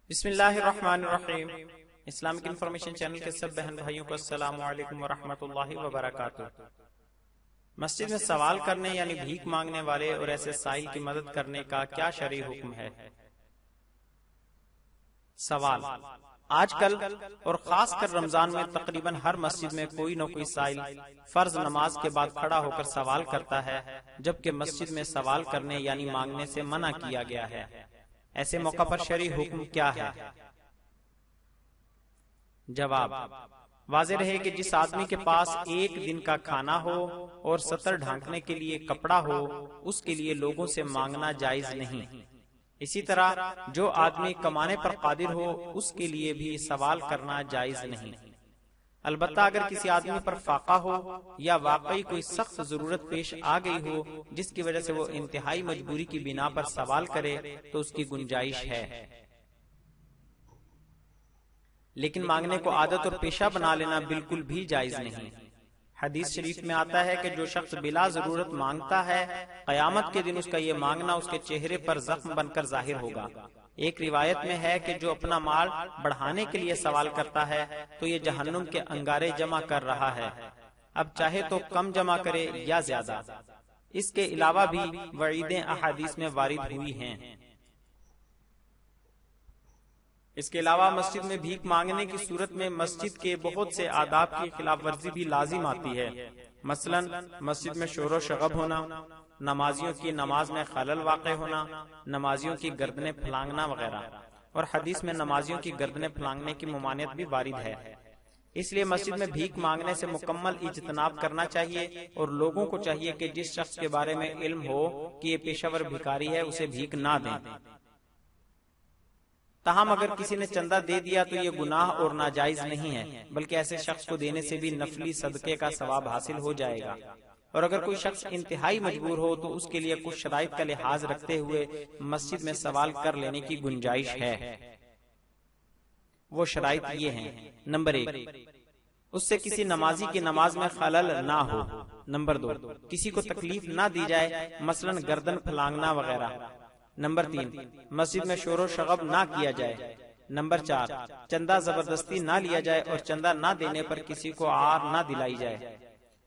بسم اللہ الرحمن الرحیم۔ اسلامک انفارمیشن چینل کے سب بہن بھائیوں کو السلام علیکم ورحمۃ اللہ وبرکاتہ۔ مسجد میں سوال کرنے یعنی بھیک مانگنے والے اور ایسے سائل کی مدد کرنے کا کیا شرعی حکم ہے؟ سوال: آج کل اور خاص کر رمضان میں تقریباً ہر مسجد میں کوئی نہ کوئی سائل فرض نماز کے بعد کھڑا ہو کر سوال کرتا ہے، جبکہ مسجد میں سوال کرنے یعنی مانگنے سے منع کیا گیا ہے۔ ایسے موقع پر شرعی حکم کیا ہے؟ جواب: واضح رہے کہ جس آدمی کے پاس ایک دن کا کھانا ہو اور ستر ڈھانکنے کے لیے کپڑا ہو، اس کے لیے لوگوں سے مانگنا جائز نہیں۔ اسی طرح جو آدمی کمانے پر قادر ہو، اس کے لیے بھی سوال کرنا جائز نہیں۔ البتہ اگر کسی آدمی پر فاقہ ہو یا واقعی کوئی سخت ضرورت پیش آ گئی ہو جس کی وجہ سے وہ انتہائی مجبوری کی بنا پر سوال کرے تو اس کی گنجائش ہے، لیکن مانگنے کو عادت اور پیشہ بنا لینا بالکل بھی جائز نہیں۔ حدیث شریف میں آتا ہے کہ جو شخص بلا ضرورت مانگتا ہے، قیامت کے دن اس کا یہ مانگنا اس کے چہرے پر زخم بن کر ظاہر ہوگا۔ ایک روایت میں ہے کہ جو اپنا مال بڑھانے کے لیے سوال کرتا ہے تو یہ جہنم کے انگارے جمع کر رہا ہے، اب چاہے تو کم جمع کرے یا زیادہ۔ اس کے علاوہ بھی وعیدیں احادیث میں وارد ہوئی ہیں۔ اس کے علاوہ مسجد میں بھیک مانگنے کی صورت میں مسجد کے بہت سے آداب کی خلاف ورزی بھی لازم آتی ہے، مثلا مسجد میں شور و شغب ہونا، نمازیوں کی نماز میں خلل واقع ہونا، نمازیوں کی گردنیں پھلانگنا وغیرہ، اور حدیث میں نمازیوں کی گردنیں پھلانگنے کی ممانعت بھی وارد ہے۔ اس لیے مسجد میں بھیک مانگنے سے مکمل اجتناب کرنا چاہیے، اور لوگوں کو چاہیے کہ جس شخص کے بارے میں علم ہو کہ یہ پیشہ ور بھکاری ہے اسے بھیک نہ دیں۔ تاہم اگر کسی نے چندہ دے دیا تو یہ گناہ اور ناجائز نہیں ہے، بلکہ ایسے شخص کو دینے سے بھی نفلی صدقے کا ثواب حاصل ہو جائے گا۔ اور اگر کوئی شخص انتہائی مجبور ہو تو اس کے لیے کچھ شرائط کا لحاظ رکھتے ہوئے مسجد میں سوال کر لینے کی گنجائش ہے۔ وہ شرائط یہ ہیں: نمبر 1، اس سے کسی نمازی کی نماز میں خلل نہ ہو۔ نمبر 2، کسی کو تکلیف نہ دی جائے، مثلا گردن پھلانگنا وغیرہ۔ نمبر 3، مسجد میں شور و شغب نہ کیا جائے۔ نمبر 4، چندہ زبردستی نہ لیا جائے اور چندہ نہ دینے پر کسی کو عار نہ دلائی جائے۔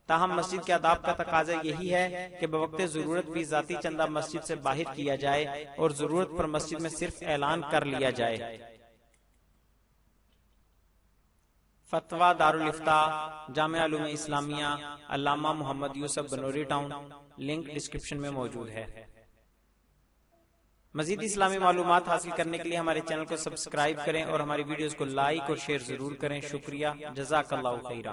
تاہم مسجد کے آداب کا تقاضا یہی ہے کہ بوقت ضرورت بھی ذاتی چندہ مسجد سے باہر کیا جائے اور ضرورت پر مسجد میں صرف اعلان کر لیا جائے۔ فتویٰ دارالافتاء جامعہ علوم اسلامیہ علامہ محمد یوسف بنوری ٹاؤن، لنک ڈسکرپشن میں موجود ہے۔ مزید اسلامی معلومات حاصل کرنے کے لیے ہمارے چینل کو سبسکرائب کریں اور ہماری ویڈیوز کو لائک اور شیئر ضرور کریں۔ شکریہ، جزاک اللہ خیرہ۔